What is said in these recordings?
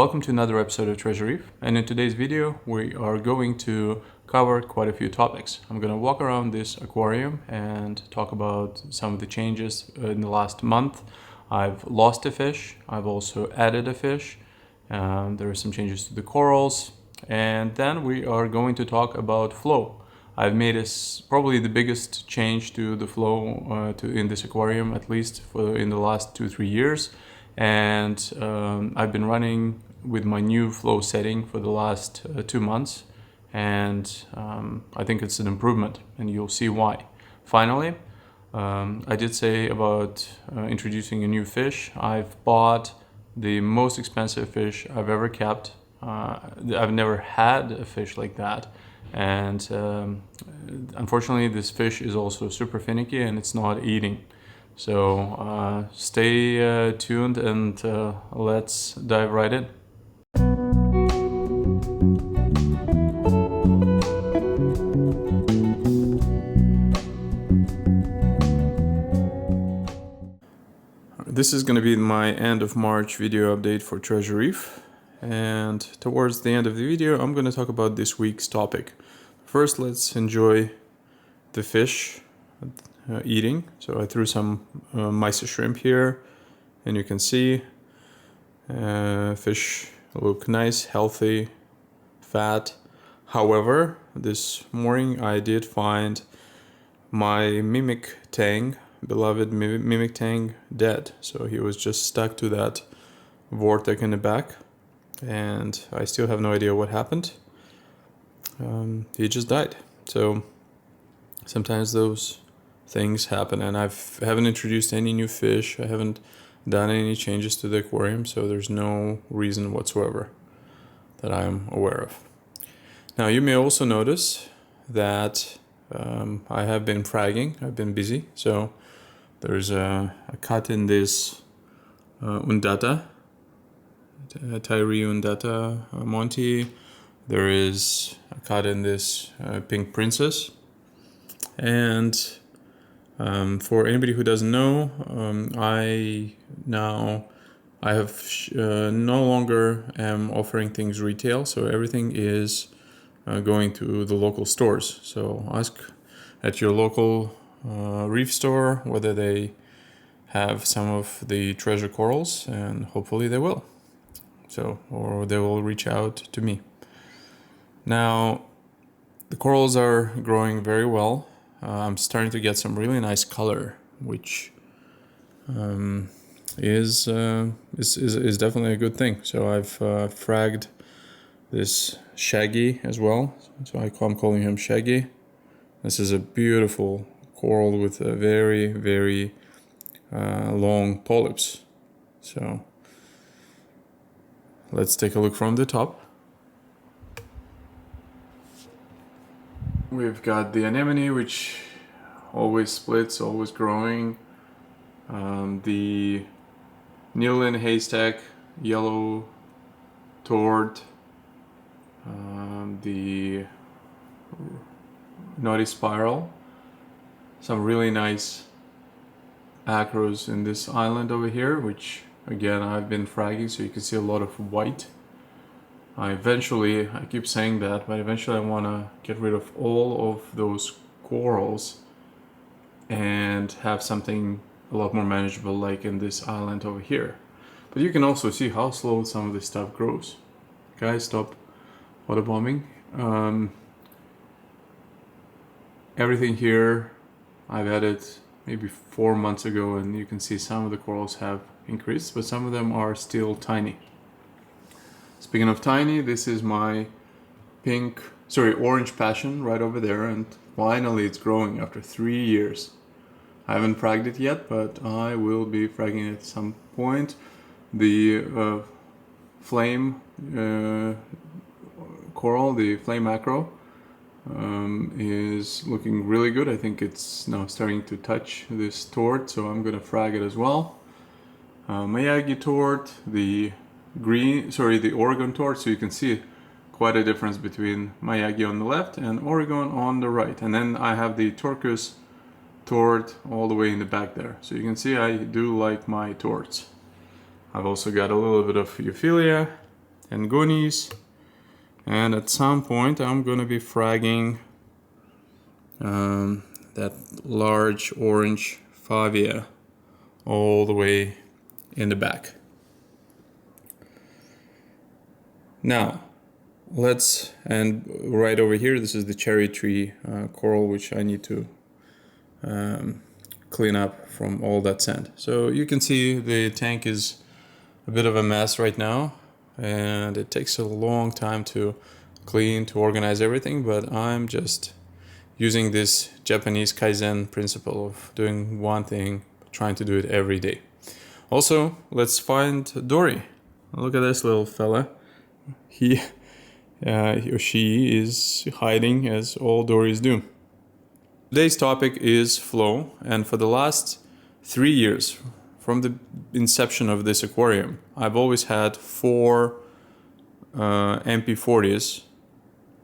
Welcome to another episode of Reef, and in today's video we are going to cover quite a few topics. I'm going to walk around this aquarium and talk about some of the changes in the last month. I've lost a fish, I've also added a fish, there are some changes to the corals, and then we are going to talk about flow. I've made probably the biggest change to the flow in this aquarium, at least in the last 2-3 years. And I've been running with my new flow setting for the last 2 months, and I think it's an improvement, and you'll see why. Finally, I did say about introducing a new fish. I've bought the most expensive fish I've ever kept. I've never had a fish like that, and unfortunately this fish is also super finicky and it's not eating. So stay tuned and let's dive right in. This is going to be my end of March video update for Reef, and towards the end of the video I'm going to talk about this week's topic. First, let's enjoy the fish eating. So I threw some mysa shrimp here, and you can see fish look nice, healthy, fat. However, this morning I did find my mimic tang, beloved mimic tang, dead. So he was just stuck to that vortex in the back, and I still have no idea what happened. He just died. So sometimes those things happen, and I haven't introduced any new fish. I haven't done any changes to the aquarium, so there's no reason whatsoever that I'm aware of. Now, you may also notice that I have been fragging. I've been busy. So there's a cut in this undata, Tyree undata Monty. There is a cut in this pink princess. And for anybody who doesn't know, I have no longer am offering things retail, so everything is going to the local stores. So ask at your local reef store whether they have some of the treasure corals, and hopefully they will. Or they will reach out to me. Now, the corals are growing very well. I'm starting to get some really nice color, which is definitely a good thing. So I've fragged this Shaggy as well. So I'm calling him Shaggy. This is a beautiful coral with a very, very long polyps. So let's take a look from the top. We've got the anemone, which always splits, always growing. The Neolin haystack, yellow tort, the naughty spiral. Some really nice acros in this island over here, which again I've been fragging, so you can see a lot of white. I keep saying that, but eventually I want to get rid of all of those corals and have something a lot more manageable, like in this island over here. But you can also see how slow some of this stuff grows. Guys, stop waterbombing. Everything here I've added maybe 4 months ago, and you can see some of the corals have increased, but some of them are still tiny. Speaking of tiny, this is my orange passion right over there, and finally it's growing after 3 years. I haven't fragged it yet, but I will be fragging it at some point. The flame coral, the flame acro, is looking really good. I think it's now starting to touch this tort, so I'm gonna frag it as well. Miyagi tort, the Oregon tort, so you can see quite a difference between Miyagi on the left and Oregon on the right. And then I have the Turcus tort all the way in the back there. So you can see I do like my torts. I've also got a little bit of Euphilia, and gonies, and at some point I'm gonna be fragging that large orange favia all the way in the back. Now and right over here, this is the cherry tree coral, which I need to clean up from all that sand. So you can see the tank is a bit of a mess right now, and it takes a long time to clean, to organize everything, but I'm just using this Japanese Kaizen principle of doing one thing, trying to do it every day. Also, let's find Dory. Look at this little fella. He or she is hiding, as all Dories do. Today's topic is flow, and for the last 3 years, from the inception of this aquarium, I've always had 4 MP40s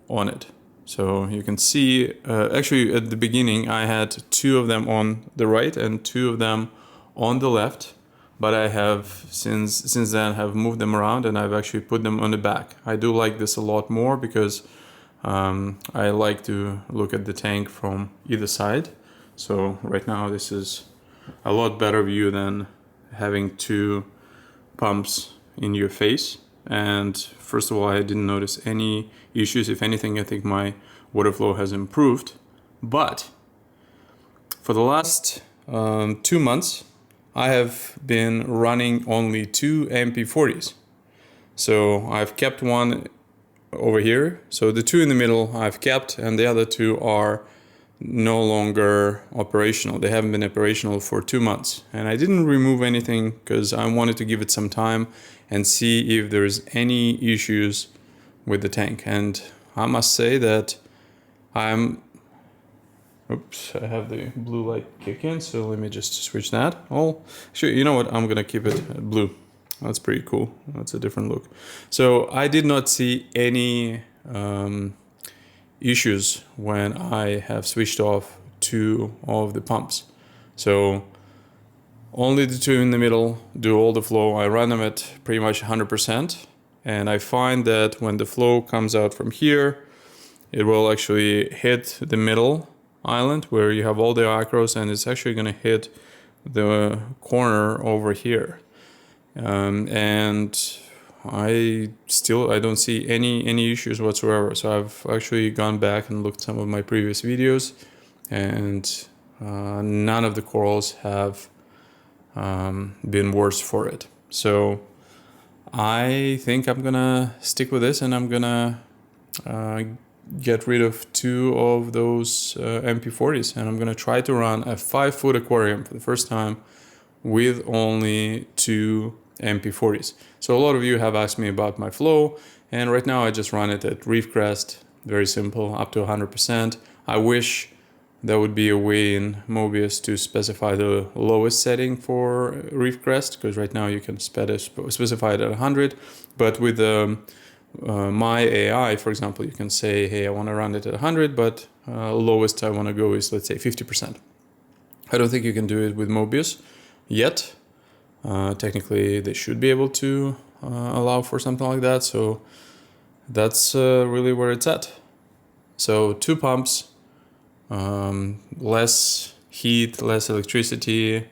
on it. So you can see, actually at the beginning I had 2 of them on the right and 2 of them on the left, but I have since then have moved them around, and I've actually put them on the back. I do like this a lot more because I like to look at the tank from either side. So right now this is a lot better view than having 2 pumps in your face. And first of all, I didn't notice any issues. If anything, I think my water flow has improved. But for the last 2 months, I have been running only 2 MP40s. So I've kept one over here. So the 2 in the middle I've kept, and the other 2 are no longer operational. They haven't been operational for 2 months. And I didn't remove anything because I wanted to give it some time and see if there's any issues with the tank. And I must say that oops, I have the blue light kick in, so let me just switch that. Sure, you know what, I'm gonna keep it blue. That's pretty cool. That's a different look. So I did not see any issues when I have switched off 2 of the pumps. So only the 2 in the middle do all the flow. I run them at pretty much 100%, and I find that when the flow comes out from here, it will actually hit the middle island where you have all the acros, and it's actually going to hit the corner over here. And I don't see any issues whatsoever. So I've actually gone back and looked at some of my previous videos, and none of the corals have been worse for it. So I think I'm gonna stick with this, and I'm gonna get rid of 2 of those MP40s, and I'm gonna try to run a 5-foot aquarium for the first time with only 2 MP40s. So a lot of you have asked me about my flow, and right now I just run it at Reef Crest, very simple, up to 100%. I wish there would be a way in Mobius to specify the lowest setting for Reef Crest, because right now you can specify it at 100, but with my AI, for example, you can say, hey, I want to run it at 100, but lowest I want to go is, let's say, 50%. I don't think you can do it with Mobius yet. Technically, they should be able to allow for something like that. So that's really where it's at. So 2 pumps, less heat, less electricity,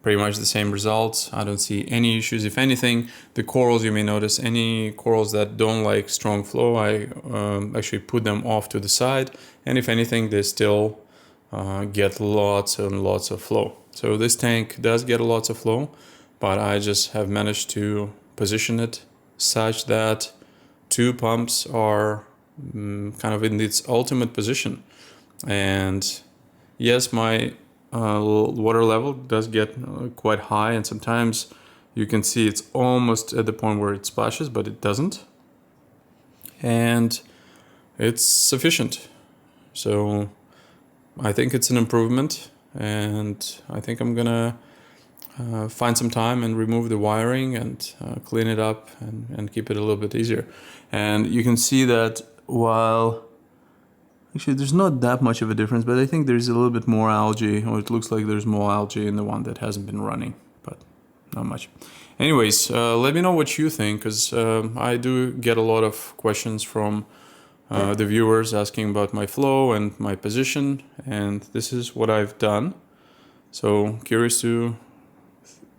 pretty much the same results. I don't see any issues. If anything, the corals, you may notice any corals that don't like strong flow, I actually put them off to the side. And if anything, they still get lots and lots of flow. So this tank does get lots of flow, but I just have managed to position it such that 2 pumps are kind of in its ultimate position. And yes, my water level does get quite high, and sometimes you can see it's almost at the point where it splashes, but it doesn't. And it's sufficient. So I think it's an improvement, and I think I'm gonna find some time and remove the wiring and clean it up and keep it a little bit easier. And you can see that while actually there's not that much of a difference, but I think there's a little bit more algae, or it looks like there's more algae in the one that hasn't been running, but not much. Anyways, let me know what you think, because I do get a lot of questions from the viewers asking about my flow and my position, and this is what I've done. So curious to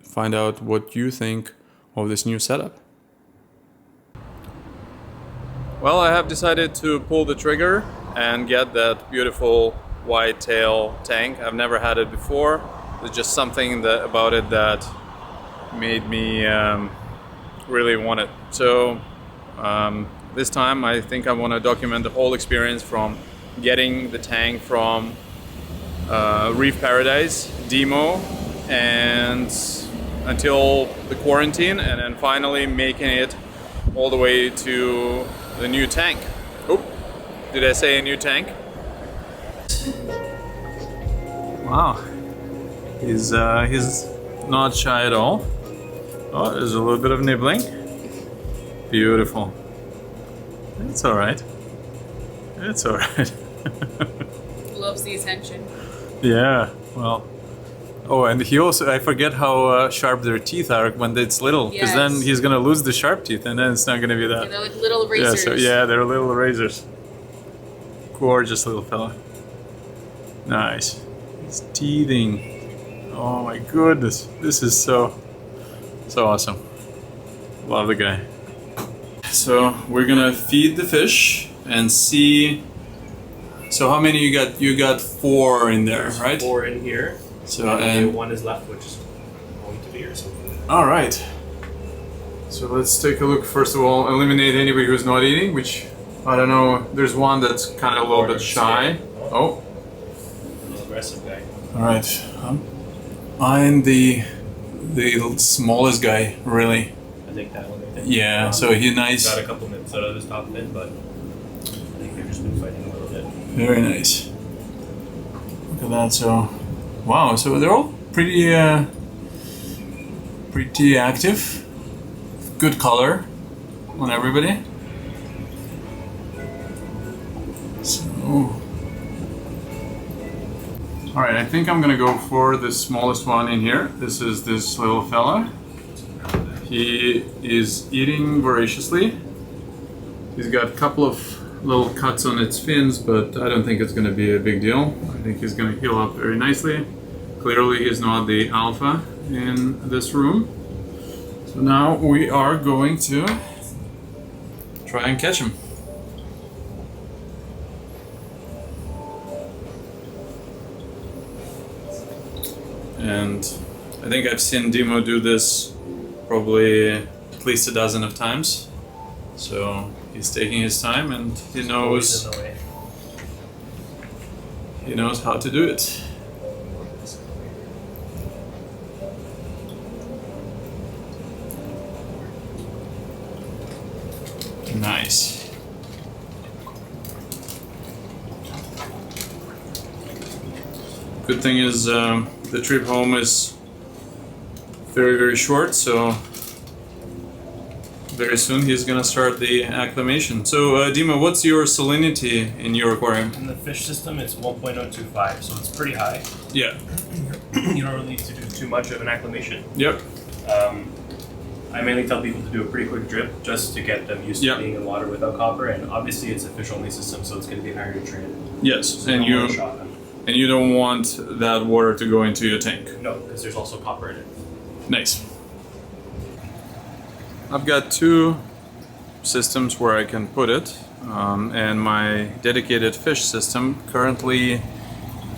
find out what you think of this new setup. Well, I have decided to pull the trigger and get that beautiful white tail tank. I've never had it before. There's just something about it that made me really want it. So this time I think I want to document the whole experience from getting the tank from Reef Paradise demo and until the quarantine, and then finally making it all the way to the new tank. Oh, did I say a new tank? Wow, he's not shy at all. Oh, there's a little bit of nibbling. Beautiful. It's all right. It's all right. Loves the attention. Yeah, well. Oh, and he also, I forget how sharp their teeth are when it's little, because then he's gonna lose the sharp teeth, and then it's not gonna be that. Yeah, they're like little razors. Yeah, they're little razors. Gorgeous little fella. Nice. He's teething. Oh my goodness, this is so awesome. Love the guy. So we're gonna feed the fish and see. So how many you got? You got 4 in there, right? 4 in here. So and 1 is left, which is going to be or something. All right. So let's take a look. First of all, eliminate anybody who's not eating. Which I don't know. There's one that's kind of a little bit shy. Oh. A little aggressive guy. All right. I'm the smallest guy, really. I think that one. Yeah. So he's nice. Got a couple minutes out of his top fin, but I think they've just been fighting a little bit. Very nice. Look at that. So. Wow, so they're all pretty active. Good color on everybody. So, all right, I think I'm gonna go for the smallest one in here. This is this little fella. He is eating voraciously. He's got a couple of little cuts on its fins, but I don't think it's gonna be a big deal. I think he's gonna heal up very nicely. Clearly he's not the alpha in this room. So now we are going to try and catch him. And I think I've seen Dimo do this probably at least a dozen of times. So he's taking his time and he knows how to do it. Nice. Good thing is the trip home is very, very short, so very soon he's gonna start the acclimation. So Dima, what's your salinity in your aquarium? In the fish system, it's 1.025, so it's pretty high. Yeah. You don't really need to do too much of an acclimation. Yep. I mainly tell people to do a pretty quick drip just to get them used to being in water without copper, and obviously it's a fish-only system, so it's going to be higher nutrient. Yes, so and you don't want that water to go into your tank. No, because there's also copper in it. Nice. I've got 2 systems where I can put it, and my dedicated fish system currently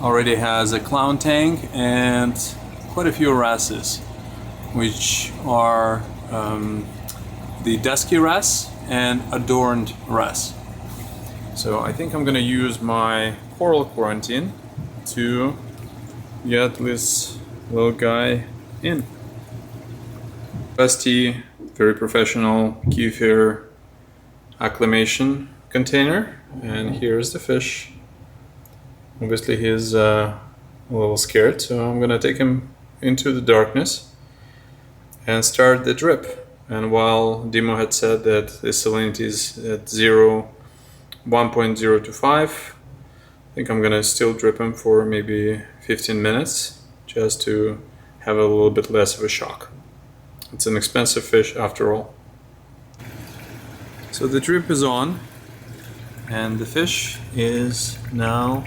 already has a clown tank and quite a few wrasses, which are the dusky wrasse and adorned wrasse. So I think I'm gonna use my coral quarantine to get this little guy in. Bestie, very professional kefir acclimation container, and here's the fish. Obviously he's a little scared, so I'm gonna take him into the darkness and start the drip. And while Dimo had said that the salinity is at 1.025, I think I'm gonna still drip him for maybe 15 minutes just to have a little bit less of a shock. It's an expensive fish after all. So the drip is on, and the fish is now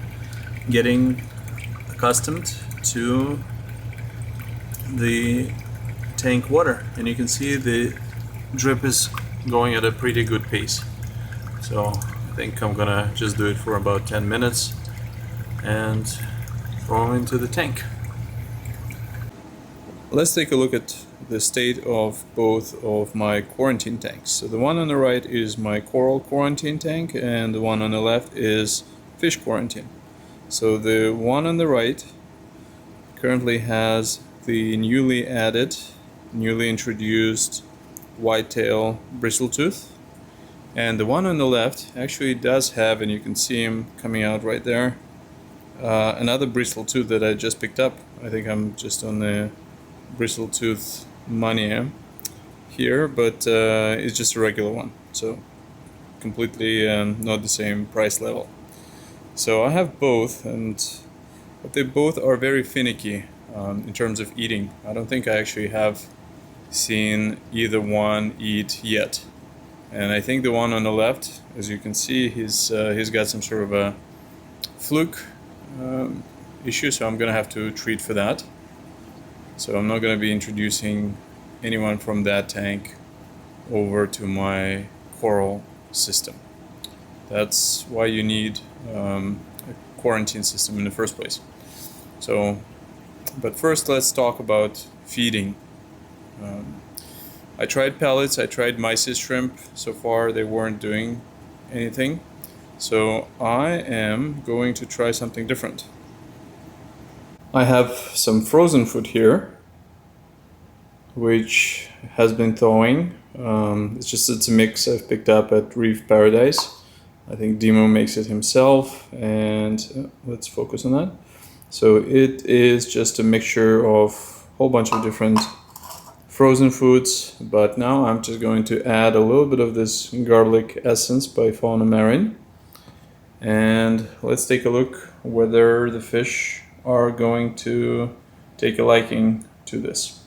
getting accustomed to the tank water, and you can see the drip is going at a pretty good pace. So I think I'm gonna just do it for about 10 minutes and throw them into the tank. Let's take a look at the state of both of my quarantine tanks. So the one on the right is my coral quarantine tank, and the one on the left is fish quarantine. So the one on the right currently has the newly introduced whitetail bristletooth, and the one on the left actually does have, and you can see him coming out right there, another bristletooth that I just picked up. I think I'm just on the bristletooth mania here, but it's just a regular one, so completely not the same price level. So I have both, but they both are very finicky in terms of eating. I don't think I actually have seen either one eat yet, and I think the one on the left, as you can see, he's got some sort of a fluke issue, so I'm gonna have to treat for that. So I'm not going to be introducing anyone from that tank over to my coral system. That's why you need a quarantine system in the first place. So, but first let's talk about feeding. I tried pellets, I tried mysis shrimp. So far they weren't doing anything. So I am going to try something different. I have some frozen food here, which has been thawing. It's a mix I've picked up at Reef Paradise. I think Demo makes it himself, and let's focus on that. So it is just a mixture of a whole bunch of different frozen foods, but now I'm just going to add a little bit of this garlic essence by Fauna Marin, and let's take a look whether the fish are going to take a liking to this.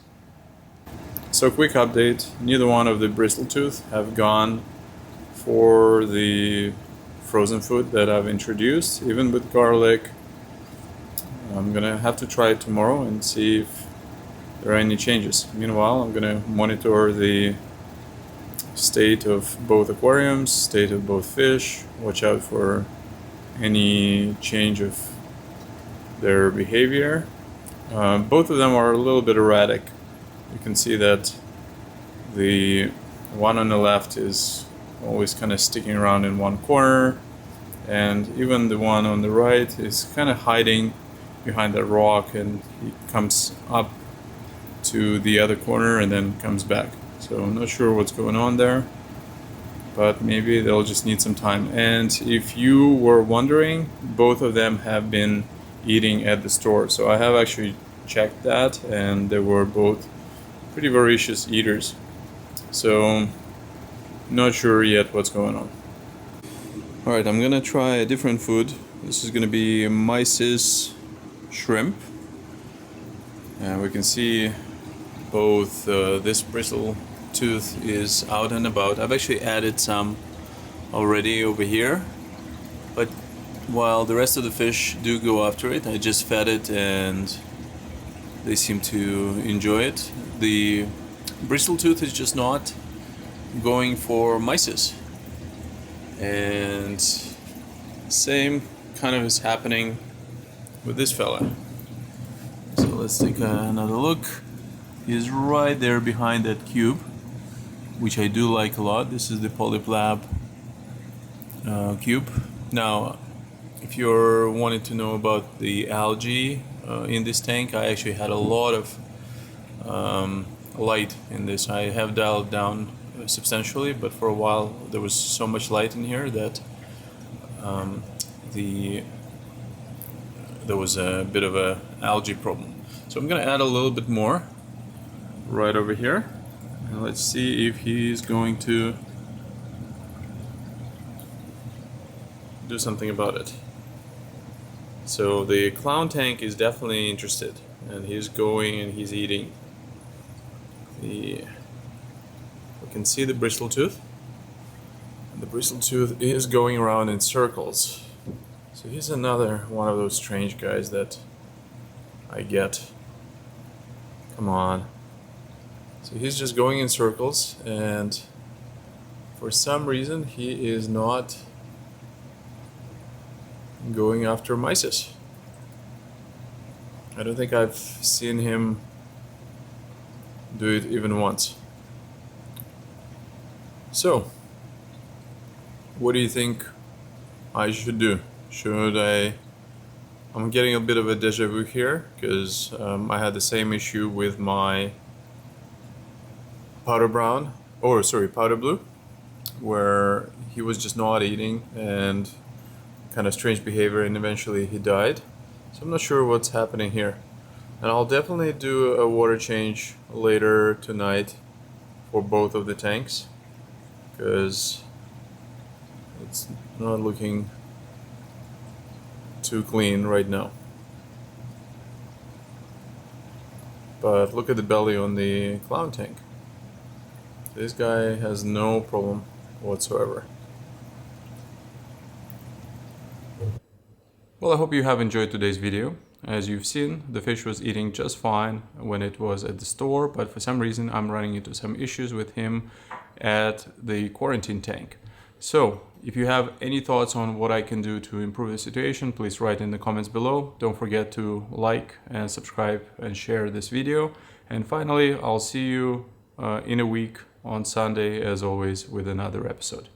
So quick update, neither one of the bristletooth have gone for the frozen food that I've introduced, even with garlic. I'm gonna have to try it tomorrow and see if there are any changes. Meanwhile, I'm gonna monitor the state of both aquariums, state of both fish, watch out for any change of their behavior. Both of them are a little bit erratic. You can see that the one on the left is always kind of sticking around in one corner, and even the one on the right is kind of hiding behind that rock, and he comes up to the other corner and then comes back. So I'm not sure what's going on there, but maybe they'll just need some time. And if you were wondering, both of them have been eating at the store. So I have actually checked that, and they were both pretty voracious eaters. So not sure yet what's going on. Alright, I'm gonna try a different food. This is gonna be mysis shrimp. And we can see both this bristle tooth is out and about. I've actually added some already over here, but while the rest of the fish do go after it, I just fed it and they seem to enjoy it. The bristletooth is just not going for mysis, and same kind of is happening with this fella. So let's take another look. He's right there behind that cube, which I do like a lot. This is the Polyplab cube. Now, if you're wanting to know about the algae in this tank, I actually had a lot of light in this. I have dialed down substantially, but for a while there was so much light in here that there was a bit of a algae problem. So I'm gonna add a little bit more right over here, and let's see if he's going to do something about it. So the clown tank is definitely interested, and he's going and he's eating. We can see the bristle tooth. And the bristle tooth is going around in circles. So he's another one of those strange guys that I get. Come on. So he's just going in circles, and for some reason he is not going after mysis. I don't think I've seen him do it even once. So, what do you think I should do? Should I... I'm getting a bit of a deja vu here, because I had the same issue with my powder blue, where he was just not eating and kind of strange behavior, and eventually he died. So I'm not sure what's happening here. And I'll definitely do a water change later tonight for both of the tanks, because it's not looking too clean right now. But look at the belly on the clown tank. This guy has no problem whatsoever. Well, I hope you have enjoyed today's video. As you've seen, the fish was eating just fine when it was at the store, but for some reason I'm running into some issues with him at the quarantine tank. So, if you have any thoughts on what I can do to improve the situation, please write in the comments below. Don't forget to like and subscribe and share this video. And finally, I'll see you in a week on Sunday, as always, with another episode.